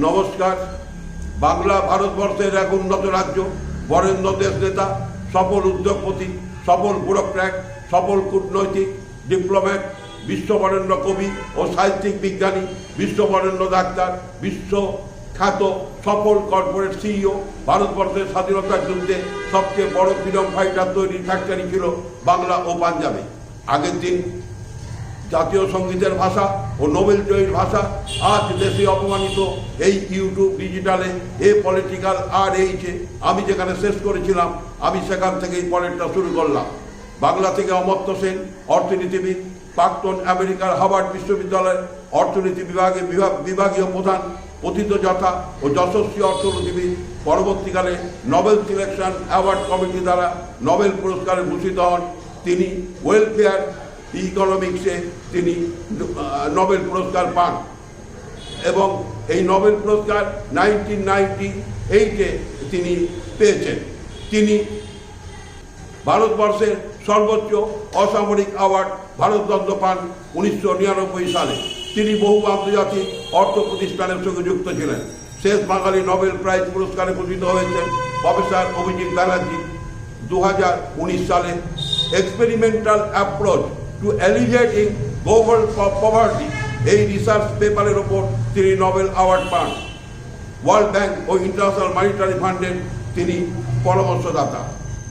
নমস্কার। বাংলা ভারতবর্ষের এক উন্নত রাজ্য, বরেণ্য দেশ নেতা, সফল উদ্যোগপতি, সফল ব্যুরোক্র্যাট, সফল কূটনৈতিক, ডিপ্লোম্যাট, বিশ্ববরেণ্য কবি ও সাহিত্যিক বিজ্ঞানী, বিশ্ববরেণ্য ডাক্তার, বিশ্বখ্যাত সফল কর্পোরেট সিইও। ভারতবর্ষের স্বাধীনতার যুদ্ধে সবচেয়ে বড় ফ্রিডম ফাইটার তৈরির ফ্যাক্টরি ছিল বাংলা ও পাঞ্জাবে। আগের দিন জাতীয় সঙ্গীতের ভাষা ও নোবেল জয়ীর ভাষা, আজ দেশে অপমানিত এই ইউটিউব ডিজিটালে পলিটিক্যাল আমি যেখানে শেষ করেছিলাম, আমি সেখান থেকেই পরেরটা শুরু করলাম। বাংলা থেকে অমর্ত্য সেন, অর্থনীতিবিদ, প্রাক্তন আমেরিকার হার্ভার্ড বিশ্ববিদ্যালয়ের অর্থনীতি বিভাগীয় প্রধান, প্রথিতযশা ও যশস্বী অর্থনীতিবিদ, পরবর্তীকালে নোবেল সিলেকশন অ্যাওয়ার্ড কমিটি দ্বারা নোবেল পুরস্কারে ভূষিত হন। তিনি ওয়েলফেয়ার ইকোনমিক্সে তিনি নোবেল পুরস্কার পান এবং এই নোবেল পুরস্কার 1998-এ তিনি পেয়েছেন। তিনি ভারতবর্ষের সর্বোচ্চ অসামরিক অ্যাওয়ার্ড ভারতরত্ন পান 1999 সালে। তিনি বহু আন্তর্জাতিক অর্থ প্রতিষ্ঠানের সঙ্গে যুক্ত ছিলেন। শেষ বাঙালি নোবেল প্রাইজ পুরস্কারে ভূষিত হয়েছেন প্রফেসর অভিজিৎ ব্যানার্জি 2019 সালে। Experimental approach to alleviating global poverty, এই রিসার্চ পেপারের ওপর তিনি নোবেল অ্যাওয়ার্ড পান। ওয়ার্ল্ড ব্যাংক ও ইন্টারন্যাশনাল মনিটারি ফান্ডের তিনি পরামর্শদাতা।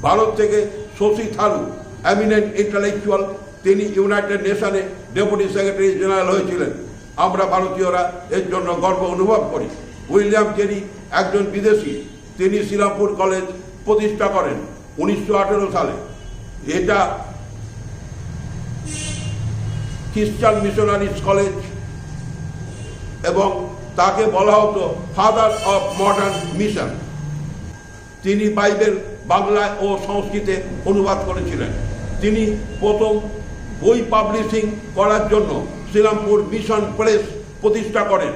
ভারত থেকে শশী থারুর, এমিনেন্ট ইন্টেলেকচুয়াল, তিনি ইউনাইটেড নেশনে ডেপুটি সেক্রেটারি জেনারেল হয়েছিলেন। আমরা ভারতীয়রা এর জন্য গর্ব অনুভব করি। উইলিয়াম কেরি একজন বিদেশি, তিনি শ্রীরামপুর কলেজ প্রতিষ্ঠা করেন 1918 সালে। এটা খ্রিস্টান মিশনারিজ কলেজ এবং তাকে বলা হতো ফাদার অফ মডার্ন মিশন। তিনি বাইবেল বাংলায় ও সংস্কৃতে অনুবাদ করেছিলেন। তিনি প্রথম বই পাবলিশিং করার জন্য শ্রীরামপুর মিশন প্রেস প্রতিষ্ঠা করেন।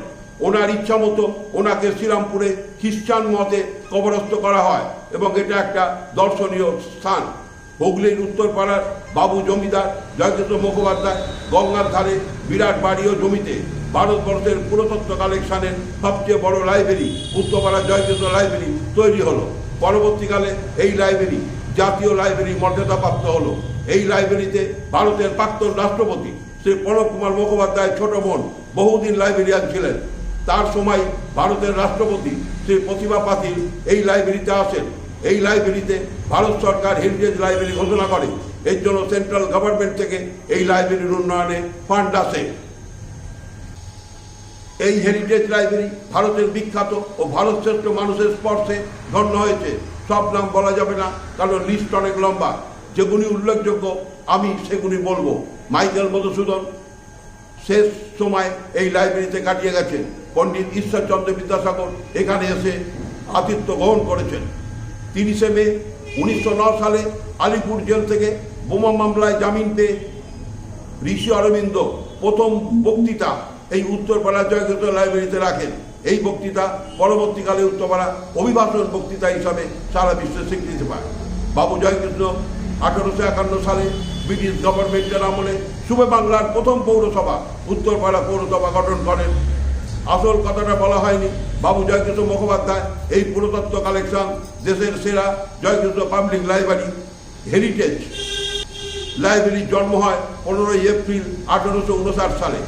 ওনার ইচ্ছা মতো ওনাকে শ্রীরামপুরে খ্রিস্টান মতে কবরস্থ করা হয় এবং এটা একটা দর্শনীয় স্থান। হুগলির উত্তরপাড়ার বাবু জমিদার জয়কৃষ্ণ মুখোপাধ্যায় গঙ্গার ধারে বিরাট বাড়ি ও জমিতে ভারতবর্ষের পুরাতত্ত্ব কালেকশনের সবচেয়ে বড় লাইব্রেরি উত্তরপাড়া জয়কৃষ্ণ লাইব্রেরি তৈরি হলো। পরবর্তীকালে এই লাইব্রেরি জাতীয় লাইব্রেরি মর্যাদাপ্রাপ্ত হলো। এই লাইব্রেরিতে ভারতের প্রাক্তন রাষ্ট্রপতি শ্রী প্রণব কুমার মুখোপাধ্যায় ছোট বোন বহুদিন লাইব্রেরিয়ান ছিলেন। তার সময় ভারতের রাষ্ট্রপতি শ্রী প্রতিভা পাতিল এই লাইব্রেরিতে আসেন। এই লাইব্রেরিতে ভারত সরকার হেরিটেজ লাইব্রেরি ঘোষণা করে। এর জন্য সেন্ট্রাল গভর্নমেন্ট থেকে এই লাইব্রেরির উন্নয়নে ফান্ড আসে। এই হেরিটেজ লাইব্রেরি ভারতের বিখ্যাত ও ভারত শ্রেষ্ঠ মানুষের স্পর্শে ধন্য হয়েছে। সব নাম বলা যাবে না, কারণ লিস্ট অনেক লম্বা। যেগুলি উল্লেখযোগ্য আমি সেগুলি বলবো। মাইকেল মধুসূদন শেষ সময় এই লাইব্রেরিতে কাটিয়ে গেছেন। পণ্ডিত ঈশ্বরচন্দ্র বিদ্যাসাগর এখানে এসে আতিথ্য গ্রহণ করেছেন। 30 মে 1909 সালে আলিপুর জেল থেকে বোমা মামলায় জামিন পেয়ে ঋষি অরবিন্দ প্রথম বক্তৃতা এই উত্তরপাড়া জয়কৃষ্ণ লাইব্রেরিতে রাখেন। এই বক্তৃতা পরবর্তীকালে উত্তরপাড়া অভিভাষণ বক্তৃতা হিসাবে সারা বিশ্বে স্বীকৃতি পায়। বাবু জয়কৃষ্ণ 1851 সালে ব্রিটিশ গভর্নমেন্টের আমলে সুবে বাংলার প্রথম পৌরসভা উত্তরপাড়া পৌরসভা গঠন করেন। আসল কথাটা বলা হয়নি। বাবু জয়কৃষ্ণ মুখোপাধ্যায় এই পুরাতত্ত্ব কালেকশন দেশের সেরা জয়কৃষ্ণ পাবলিক লাইব্রেরি হেরিটেজ লাইব্রেরির জন্ম হয় 15 এপ্রিল 1859 সালে।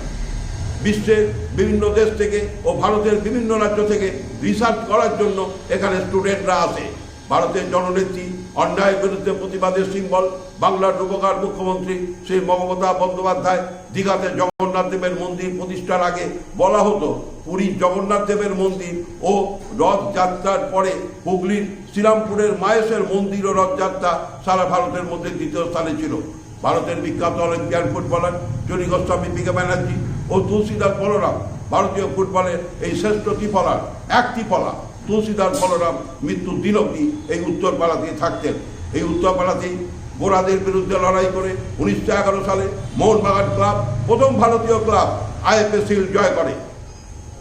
বিশ্বের বিভিন্ন দেশ থেকে ও ভারতের বিভিন্ন রাজ্য থেকে রিসার্চ করার জন্য এখানে স্টুডেন্টরা আসে। ভারতের জননেত্রী, অন্যায়ের বিরুদ্ধে প্রতিবাদের সিম্বল, বাংলার রূপকার মুখ্যমন্ত্রী শ্রী মমতা বন্দ্যোপাধ্যায় দীঘাতে জগন্নাথ দেবের মন্দির প্রতিষ্ঠার আগে বলা হতো পুরীর জগন্নাথ দেবের মন্দির ও রথযাত্রার পরে হুগলির শ্রীরামপুরের মায়েশের মন্দির ও রথযাত্রা সারা ভারতের মধ্যে দ্বিতীয় স্থানে ছিল। ভারতের বিখ্যাত অলিম্পিয়ান ফুটবলার জনি গোস্বামী, পিকে ব্যানার্জি ও তুলসীদাস বলরাম ভারতীয় ফুটবলের এই শ্রেষ্ঠ ত্রিফলার এক ত্রিফলা তুলসীদাস বলরাম মৃত্যুর দিন অবধি এই উত্তরপাড়াতেই থাকতেন। এই উত্তরপাড়াতেই গোরাদের বিরুদ্ধে লড়াই করে 1911 সালে মোহনবাগান ক্লাব প্রথম ভারতীয় ক্লাব IFA শিল্ড জয় করে।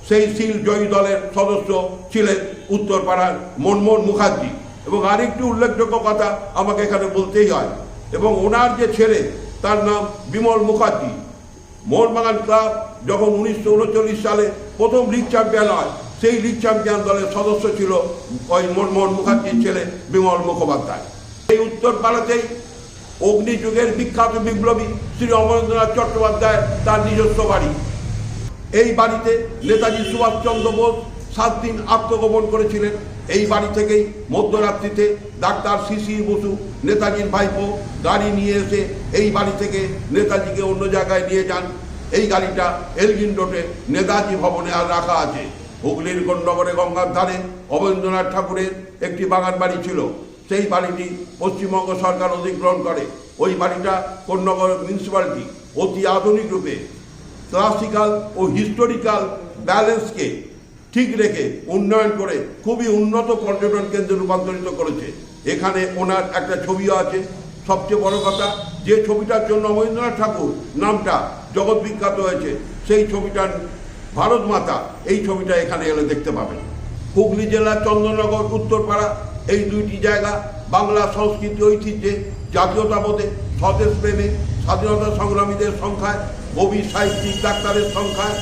সেই শিল্ড জয়ী দলের সদস্য ছিলেন উত্তরপাড়ার মনমোহন মুখার্জি। এবং আরেকটি উল্লেখযোগ্য কথা আমাকে এখানে বলতেই হয়, এবং ওনার যে ছেলে তার নাম বিমল মুখার্জি। মোহনবাগান ক্লাব যখন 1939 সালে প্রথম লিগ চ্যাম্পিয়ন হয় সেই লিগ চ্যাম্পিয়ন দলের সদস্য ছিল ওই মনমোহন মুখার্জির ছেলে বিমল মুখোপাধ্যায়। এই উত্তরপাড়াতেই অগ্নিযুগের বিখ্যাত বিপ্লবী শ্রী অমরেন্দ্রনাথ চট্টোপাধ্যায় তার নিজস্ব বাড়ি। এই বাড়িতে নেতাজি সুভাষচন্দ্র বোস 7 দিন আত্মগোপন করেছিলেন। এই বাড়ি থেকেই মধ্যরাত্রিতে ডাক্তার শিশির বসু নেতাজির ভাইপো গাড়ি নিয়ে এসে এই বাড়ি থেকে নেতাজিকে অন্য জায়গায় নিয়ে যান। এই গাড়িটা এলগিন রোডে নেতাজি ভবনে আর রাখা আছে। হুগলির কোন্নগরে গঙ্গার ধারে অবনীন্দ্রনাথ ঠাকুরের একটি বাগান বাড়ি ছিল। সেই বাড়িটি পশ্চিমবঙ্গ সরকার অধিগ্রহণ করে। ওই বাড়িটা কোন্নগর মিউনিসিপ্যালিটি অতি আধুনিক রূপে ক্লাসিক্যাল ও হিস্টোরিক্যাল ব্যালেন্সকে ঠিক রেখে উন্নয়ন করে খুবই উন্নত পর্যটন কেন্দ্রে রূপান্তরিত করেছে। এখানে ওনার একটা ছবিও আছে। সবচেয়ে বড় কথা, যে ছবিটার জন্য অবনীন্দ্রনাথ ঠাকুর নামটা জগৎ বিখ্যাত হয়েছে, সেই ছবিটার ভারত মাতা, এই ছবিটা এখানে এলে দেখতে পাবেন। হুগলি জেলার চন্দননগর, উত্তরপাড়া, এই দুইটি জায়গা বাংলা সংস্কৃতি ঐতিহ্যে, জাতীয়তাবোধে, স্বদেশ প্রেমে, স্বাধীনতা সংগ্রামীদের সংখ্যায়, কবি সাহিত্যিক ডাক্তারের সংখ্যায়,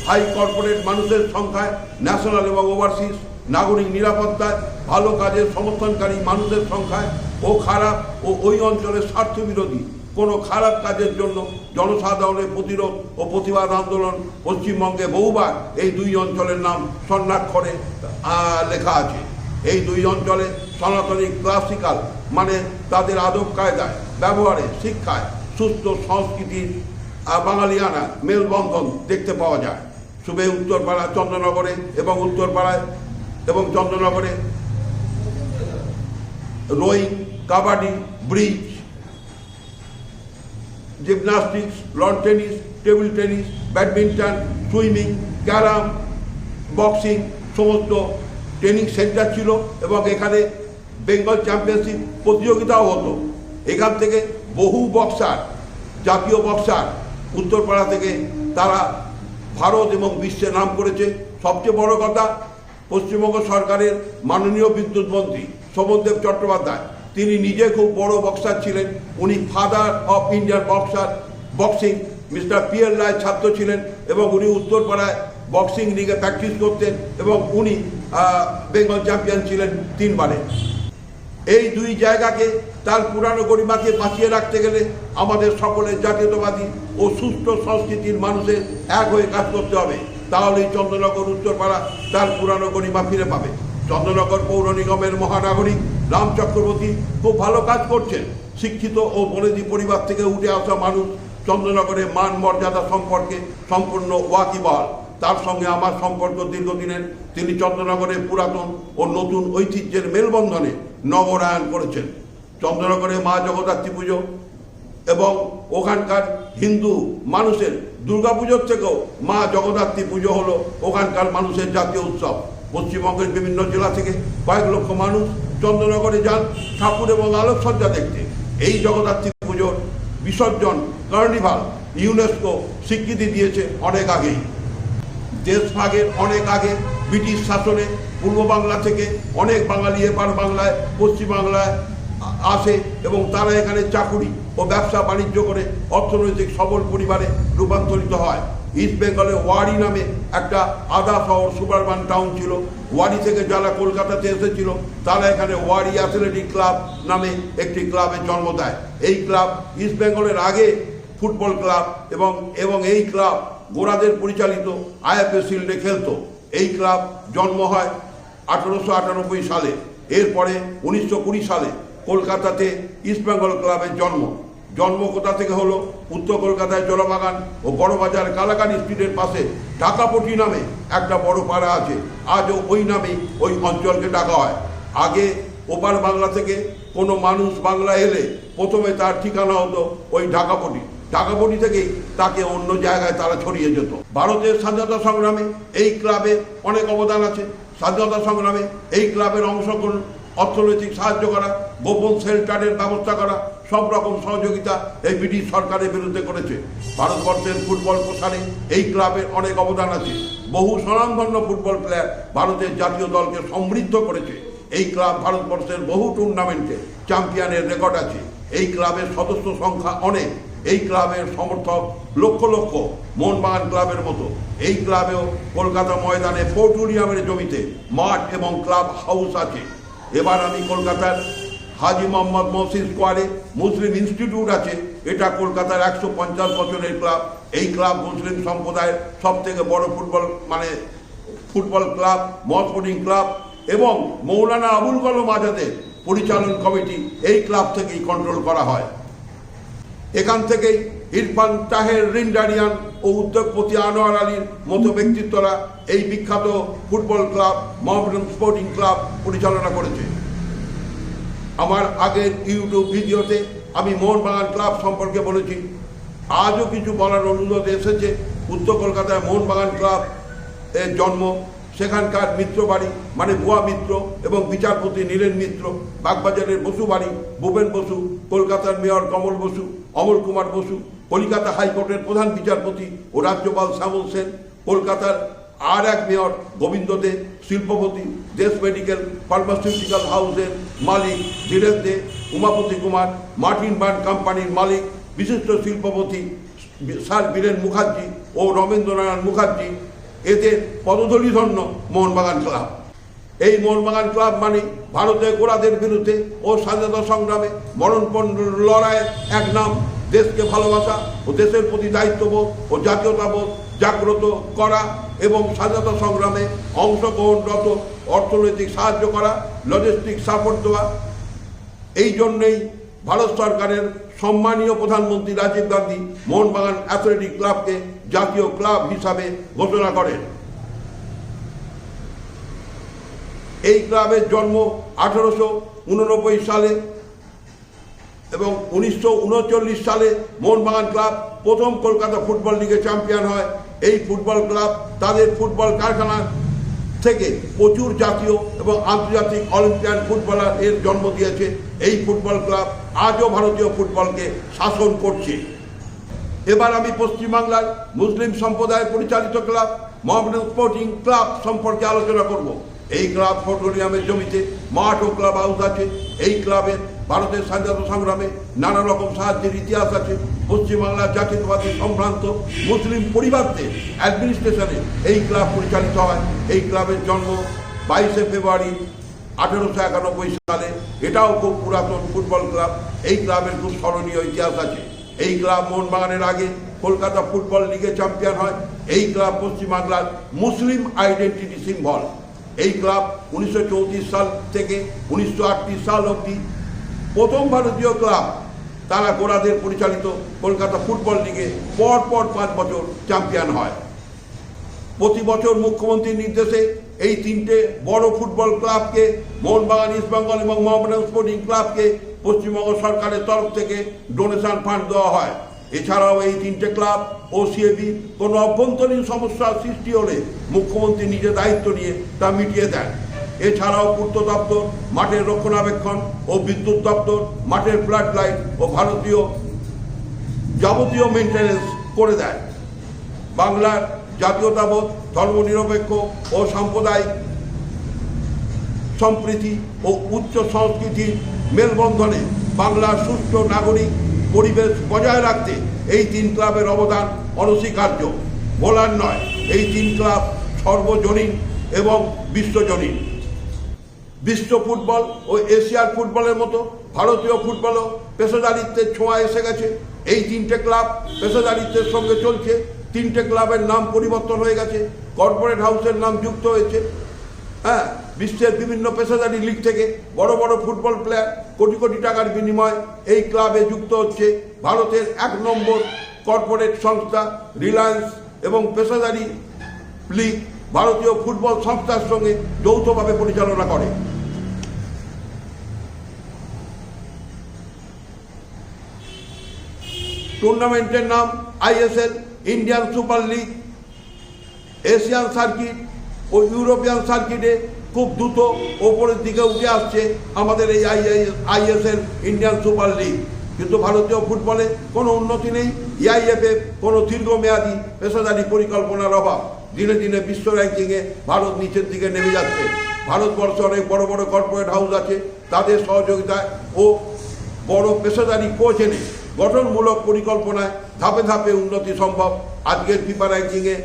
হাই কর্পোরেট মানুষের সংখ্যায়, ন্যাশনাল এবং ওভারসিজ নাগরিক নিরাপত্তায়, ভালো কাজের সমর্থনকারী মানুষের সংখ্যায় ও খারাপ ও ওই অঞ্চলের স্বার্থবিরোধী কোনো খারাপ কাজের জন্য জনসাধারণের প্রতিরোধ ও প্রতিবাদ আন্দোলন পশ্চিমবঙ্গে বহুবার এই দুই অঞ্চলের নাম স্বর্ণাক্ষরে লেখা আছে। এই দুই অঞ্চলে সনাতনী ক্লাসিক্যাল মানে তাদের আদব কায়দায়, ব্যবহারে, শিক্ষায়, সুস্থ সংস্কৃতির বাঙালিয়ানা মেলবন্ধন দেখতে পাওয়া যায়। শুভে উত্তরপাড়া, চন্দ্রনগরে এবং উত্তরপাড়ায় এবং চন্দ্রনগরে rowing, kabaddi, bridge, gymnastics, lawn tennis, table tennis, badminton, swimming, carrom, boxing সমস্ত ট্রেনিং সেন্টার ছিল এবং এখানে বেঙ্গল চ্যাম্পিয়নশিপ প্রতিযোগিতাও হতো। এখান থেকে বহু বক্সার, জাতীয় বক্সার উত্তরপাড়া থেকে তারা ভারত এবং বিশ্বে নাম করেছে। সবচেয়ে বড় কথা, পশ্চিমবঙ্গ সরকারের মাননীয় বিদ্যুৎ মন্ত্রী শোভনদেব চট্টোপাধ্যায়, তিনি নিজে খুব বড় বক্সার ছিলেন। উনি father of Indian boxing mister P Roy ছাত্র ছিলেন এবং উনি উত্তরপাড়ায় বক্সিং লিগে প্র্যাকটিস করতেন এবং উনি বেঙ্গল চ্যাম্পিয়ন ছিলেন 3 বারে। এই দুই জায়গাকে তার পুরানো গরিমাকে বাঁচিয়ে রাখতে গেলে আমাদের সকলের জাতীয়তাবাদী ও সুস্থ সংস্কৃতির মানুষের এক হয়ে কাজ করতে হবে। তাহলেই চন্দ্রনগর, উত্তরপাড়া তার পুরানো গরিমা ফিরে পাবে। চন্দ্রনগর পৌর নিগমের মহানাগরিক রাম চক্রবর্তী খুব ভালো কাজ করছেন। শিক্ষিত ও বনেদি পরিবার থেকে উঠে আসা মানুষ চন্দ্রনগরের মান মর্যাদা সম্পর্কে সম্পূর্ণ ওয়াকিবহাল। তার সঙ্গে আমার সম্পর্ক দীর্ঘদিনের। তিনি চন্দ্রনগরের পুরাতন ও নতুন ঐতিহ্যের মেলবন্ধনে নগরায়ণ করেছেন। চন্দ্রনগরে মা জগদ্ধাত্রী পুজো এবং ওখানকার হিন্দু মানুষের দুর্গাপুজোর থেকেও মা জগদ্ধাত্রী পুজো হলো ওখানকার মানুষের জাতীয় উৎসব। পশ্চিমবঙ্গের বিভিন্ন জেলা থেকে কয়েক লক্ষ মানুষ চন্দ্রনগরে যান ঠাকুর এবং আলোকসজ্জা দেখতে। এই জগদ্ধাত্রী পুজোর বিসর্জন কার্নিভাল ইউনেস্কো স্বীকৃতি দিয়েছে অনেক আগেই। দেশভাগের অনেক আগে ব্রিটিশ শাসনে পূর্ব বাংলা থেকে অনেক বাঙালি এপার বাংলায়, পশ্চিমবাংলায় আসে এবং তারা এখানে চাকুরি ও ব্যবসা বাণিজ্য করে অর্থনৈতিক সবল পরিবারে রূপান্তরিত হয়। ইস্ট বেঙ্গলে ওয়ারি নামে একটা আধা শহর সুবারবান টাউন ছিল। ওয়ারি থেকে যারা কলকাতাতে এসেছিল তারা এখানে ওয়ারি অ্যাথলেটিক ক্লাব নামে একটি ক্লাবের জন্ম দেয়। এই ক্লাব ইস্ট বেঙ্গলের আগে ফুটবল ক্লাব এবং এই ক্লাব গোরাদের পরিচালিত আইএফএ শিল্ডে খেলত। এই ক্লাব জন্ম হয় 1898 সালে। এরপরে 1920 সালে কলকাতাতে ইস্ট বেঙ্গল ক্লাবের জন্ম কোথা থেকে হলো? উত্তর কলকাতায় জলবাগান ও বড়বাজার কালাকানি স্ট্রিটের পাশে ঢাকাপটি নামে একটা বড় পাড়া আছে। আজও ওই নামেই ওই অঞ্চলকে ডাকা হয়। আগে ওপার বাংলা থেকে কোনো মানুষ বাংলা এলে প্রথমে তার ঠিকানা হতো ওই ঢাকাপটি থেকেই তাকে অন্য জায়গায় তারা ছড়িয়ে যেত। ভারতের স্বাধীনতা সংগ্রামে এই ক্লাবের অনেক অবদান আছে। স্বাধীনতা সংগ্রামে এই ক্লাবের অংশগ্রহণ, অর্থনৈতিক সাহায্য করা, গোপন শেল্টারের ব্যবস্থা করা, সব রকম সহযোগিতা এই ব্রিটিশ সরকারের বিরুদ্ধে করেছে। ভারতবর্ষের ফুটবল প্রসারে এই ক্লাবের অনেক অবদান আছে। বহু স্বনামধন্য ফুটবল প্লেয়ার ভারতের জাতীয় দলকে সমৃদ্ধ করেছে। এই ক্লাব ভারতবর্ষের বহু টুর্নামেন্টে চ্যাম্পিয়নের রেকর্ড আছে। এই ক্লাবের সদস্য সংখ্যা অনেক। এই ক্লাবের সমর্থক লক্ষ লক্ষ, মোহনবাগান ক্লাবের মতো এই ক্লাবেও কলকাতা ময়দানে পোর্টুরিয়ামের জমিতে মাঠ এবং ক্লাব হাউস আছে। এবার আমি কলকাতার হাজি মোহাম্মদ মহসিন স্কোয়ারে মুসলিম ইনস্টিটিউট আছে, এটা কলকাতার 150 বছরের ক্লাব। এই ক্লাব মুসলিম সম্প্রদায়ের সব থেকে বড় ফুটবল ক্লাব, মহাস্পোর্টিং ক্লাব, এবং মৌলানা আবুল কালাম আজাদের পরিচালন কমিটি এই ক্লাব থেকেই কন্ট্রোল করা হয়। এখান থেকেই ইরফান তাহের রিন্ডারিয়ান ও উদ্যোগপতি আনোয়ার আলীর মতো ব্যক্তিত্বরা এই বিখ্যাত football club Mohammedan sporting club পরিচালনা করেছে। আমার আগের ইউটিউব ভিডিওতে আমি মোহনবাগান ক্লাব সম্পর্কে বলেছি। আজও কিছু বলার অনুরোধ এসেছে। উত্তর কলকাতায় মোহনবাগান ক্লাব এর জন্ম, সেখানকার মিত্র বাড়ি মানে ভুয়া মিত্র এবং বিচারপতি নীলেন মিত্র, বাগবাজারের বসু বাড়ি ভূপেন বসু, কলকাতার মেয়র কমল বসু, অমল কুমার বসু, কলিকাতা হাইকোর্টের প্রধান বিচারপতি ও রাজ্যপাল শ্যামল সেন, কলকাতার আর এক মেয়র গোবিন্দ দে, শিল্পপতি, দেশ মেডিকেল ফার্মাসিউটিক্যাল হাউসের মালিক ধীরেন দে, উমাপতি কুমার, মার্টিন বার্ন কোম্পানির মালিক বিশিষ্ট শিল্পপতি স্যার বীরেন মুখার্জি ও রবীন্দ্রনারায়ণ মুখার্জি, এদের পদধূলিধন্য মোহনবাগান ক্লাব। এই মোহনবাগান ক্লাব মানে ভারতের গোঁড়াদের বিরুদ্ধে ও স্বাধীনতা সংগ্রামে মরণপণ লড়াইয়ের এক নাম। দেশকে ভালোবাসা ও দেশের প্রতি দায়িত্ববোধ ও জাতীয়তাবোধ জাগ্রত করা এবং স্বাধীনতা সংগ্রামে অংশগ্রহণরত অর্থনৈতিক সাহায্য করা, লজিস্টিক সাপোর্ট দেওয়া। এই জন্যেই ভারত সরকারের সম্মানীয় প্রধানমন্ত্রী রাজীব গান্ধী মোহনবাগান অ্যাথলেটিক ক্লাবকে জাতীয় ক্লাব হিসাবে ঘোষণা করেন। এই ক্লাবের জন্ম 1889 সালে এবং 1939 সালে মোহনবাগান ক্লাব প্রথম কলকাতা ফুটবল লিগে চ্যাম্পিয়ন হয়। এই ফুটবল ক্লাব তাদের ফুটবল কারখানা থেকে প্রচুর জাতীয় এবং আন্তর্জাতিক অলিম্পিয়ান ফুটবলার এর জন্ম দিয়েছে। এই ফুটবল ক্লাব আজও ভারতীয় ফুটবলকে শাসন করছে। এবার আমি পশ্চিমবাংলার মুসলিম সম্প্রদায়ের পরিচালিত ক্লাব মোহামেডান স্পোর্টিং ক্লাব সম্পর্কে আলোচনা করব। এই ক্লাব পেট্রোলিয়ামের জমিতে মাঠ ও ক্লাব হাউস আছে। এই ক্লাবের ভারতের স্বাধীনতা সংগ্রামে নানা রকম সাহায্যের ইতিহাস আছে। পশ্চিমবাংলার জাতীয়তাবাদী সম্ভ্রান্ত মুসলিম পরিবারদের অ্যাডমিনিস্ট্রেশনে এই ক্লাব পরিচালিত হয়। এই ক্লাবের জন্ম 22 ফেব্রুয়ারি 1891 সালে। এটাও খুব পুরাতন ফুটবল ক্লাব। এই ক্লাবের খুব স্মরণীয় ইতিহাস আছে। এই ক্লাব মোহনবাগানের আগে কলকাতা ফুটবল লিগে চ্যাম্পিয়ন হয়। এই ক্লাব পশ্চিমবাংলার মুসলিম আইডেন্টিটি সিম্বল। এই ক্লাব 1934 সাল থেকে 1938 সাল অবধি প্রথম ভারতীয় ক্লাব। তারা গোঁড়াদের পরিচালিত কলকাতা ফুটবল লিগে পরপর 5 বছর চ্যাম্পিয়ন হয়। প্রতি বছর মুখ্যমন্ত্রীর নির্দেশে এই 3টে বড় ফুটবল ক্লাবকে মোহনবাগান, ইস্টবেঙ্গল এবং মোহামেডান স্পোর্টিং ক্লাবকে পশ্চিমবঙ্গ সরকারের তরফ থেকে ডোনেশন ফান্ড দেওয়া হয়। এছাড়াও এই 3টে ক্লাব ও সিএবি কোনো অভ্যন্তরীণ সমস্যার সৃষ্টি হলে মুখ্যমন্ত্রী নিজে দায়িত্ব নিয়ে তা মিটিয়ে দেন। এছাড়াও পূর্ত দপ্তর মাঠের রক্ষণাবেক্ষণ ও বিদ্যুৎ দপ্তর মাঠের ফ্লাড লাইট ও ভারতীয় যাবতীয় মেনটেন্যান্স করে দেয়। বাংলার জাতীয়তাবোধ, ধর্মনিরপেক্ষ ও সাম্প্রদায়িক সম্প্রীতি ও উচ্চ সংস্কৃতির মেলবন্ধনে বাংলার সুষ্ঠু নাগরিক পরিবেশ বজায় রাখতে এই 3 ক্লাবের অবদান অনস্বীকার্য, বলার নয়। এই 3 ক্লাব সর্বজনীন এবং বিশ্বজনীন। বিশ্ব ফুটবল ও এশিয়ার ফুটবলের মতো ভারতীয় ফুটবলও পেশাদারিত্বের ছোঁয়া এসে গেছে। এই 3টে ক্লাব পেশাদারিত্বের সঙ্গে চলছে। 3টে ক্লাবের নাম পরিবর্তন হয়ে গেছে, কর্পোরেট হাউসের নাম যুক্ত হয়েছে। বিশ্বের বিভিন্ন পেশাদারি লিগ থেকে বড় বড় ফুটবল প্লেয়ার কোটি কোটি টাকার বিনিময়ে এই ক্লাবে যুক্ত হচ্ছে। ভারতের 1 নম্বর কর্পোরেট সংস্থা রিলায়েন্স এবং পেশাদারি লিগ ভারতীয় ফুটবল সংস্থার সঙ্গে যৌথভাবে পরিচালনা করে। টুর্নামেন্টের নাম ISL, Indian Super League. Asian circuit ও ইউরোপিয়ান সার্কিটে খুব দ্রুত ওপরের দিকে উঠে আসছে আমাদের এই আইএসএল, ইন্ডিয়ান সুপার লিগ। কিন্তু ভারতীয় ফুটবলে কোনো উন্নতি নেই। এআইএফএফ কোনো দীর্ঘমেয়াদী পেশাদারি পরিকল্পনার অভাব। দিনে দিনে বিশ্ব র্যাঙ্কিংয়ে ভারত নিচের দিকে নেমে যাচ্ছে। ভারতবর্ষে অনেক বড় বড় কর্পোরেট হাউস আছে, তাদের সহযোগিতায় ও বড় পেশাদারি কোচ এনে গঠনমূলক পরিকল্পনায় ধাপে ধাপে উন্নতি সম্ভব। আজকের ফিফা র্যাঙ্কিংয়ে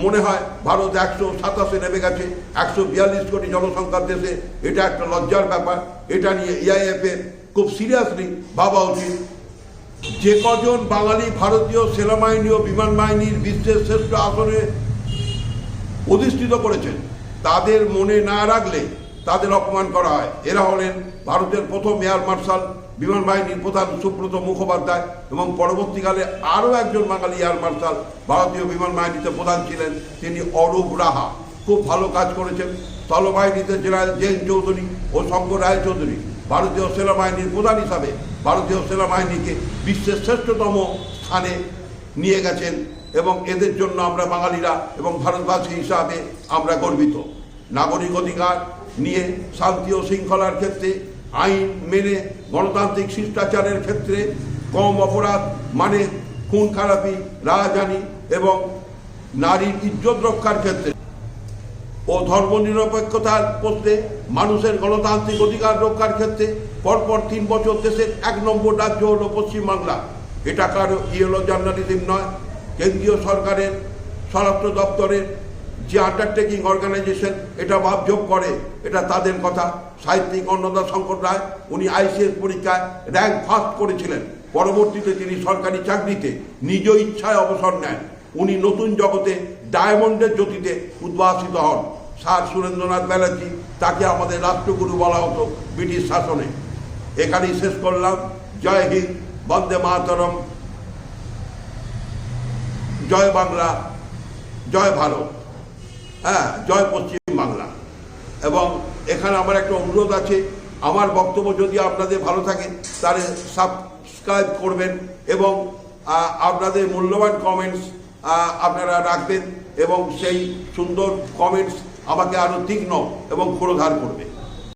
মনে হয় ভারত 127 নেমে গেছে 142 কোটি জনসংখ্যার দেশে। এটা একটা লজ্জার ব্যাপার। এটা নিয়ে EIF এর খুব সিরিয়াসলি ভাবা উচিত। যে কজন বাঙালি ভারতীয় সেনাবাহিনী ও বিমান বাহিনীর বিশ্বের শ্রেষ্ঠ আসনে অধিষ্ঠিত করেছেন, তাদের মনে না রাখলে তাদের অপমান করা হয়। এরা হলেন ভারতের প্রথম এয়ার মার্শাল বিমান বাহিনীর প্রধান সুব্রত মুখোপাধ্যায় এবং পরবর্তীকালে আরও একজন বাঙালি এয়ার মার্শাল ভারতীয় বিমান বাহিনীতে প্রধান ছিলেন, তিনি অরূপ রাহা। খুব ভালো কাজ করেছেন। স্থলবাহিনীতে জেনারেল জেন চৌধুরী ও শঙ্কর রায় চৌধুরী ভারতীয় সেনাবাহিনীর প্রধান হিসাবে ভারতীয় সেনাবাহিনীকে বিশ্বের শ্রেষ্ঠতম স্থানে নিয়ে গেছেন এবং এদের জন্য আমরা বাঙালিরা এবং ভারতবাসী হিসাবে আমরা গর্বিত। নাগরিক অধিকার নিয়ে শান্তি ও শৃঙ্খলার ক্ষেত্রে আইন মেনে গণতান্ত্রিক শিষ্টাচারের ক্ষেত্রে কম অপরাধ মানে খুন খারাপি, রাজধানী এবং নারীর ইজ্জত রক্ষার ক্ষেত্রে ও ধর্মনিরপেক্ষতার প্রশ্নে মানুষের গণতান্ত্রিক অধিকার রক্ষার ক্ষেত্রে পরপর 3 বছর দেশের 1 নম্বর রাজ্য হলো পশ্চিমবাংলা। এটা কারো ইয়েলো জার্নালিজম নয়। কেন্দ্রীয় সরকারের স্বরাষ্ট্র দপ্তরের যে আন্ডারটেকিং অর্গানাইজেশন এটা ভাবযোগ করে, এটা তাদের কথা। সাহিত্যিক অন্নদা শঙ্কর রায়, উনি ICS পরীক্ষায় র্যাঙ্ক ফার্স্ট করেছিলেন। পরবর্তীতে তিনি সরকারি চাকরিতে নিজ ইচ্ছায় অবসর নেন। উনি নতুন জগতে ডায়মন্ডের জ্যোতিতে উদ্ভাসিত হন। স্যার সুরেন্দ্রনাথ ব্যানার্জি, তাকে আমাদের রাষ্ট্রগুরু বলা হতো ব্রিটিশ শাসনে। এখানেই শেষ করলাম। জয় হিন্দ, বন্দে মাতরম, জয় বাংলা, জয় ভারত, হ্যাঁ, জয় পশ্চিম বাংলা। এবং এখানে আমার একটা অনুরোধ আছে, আমার বক্তব্য যদি আপনাদের ভালো থাকে তাহলে সাবস্ক্রাইব করবেন এবং আপনাদের মূল্যবান কমেন্টস আপনারা রাখবেন এবং সেই সুন্দর কমেন্টস আমাকে আরও তীক্ষ্ণ এবং ক্ষুরধার করবে।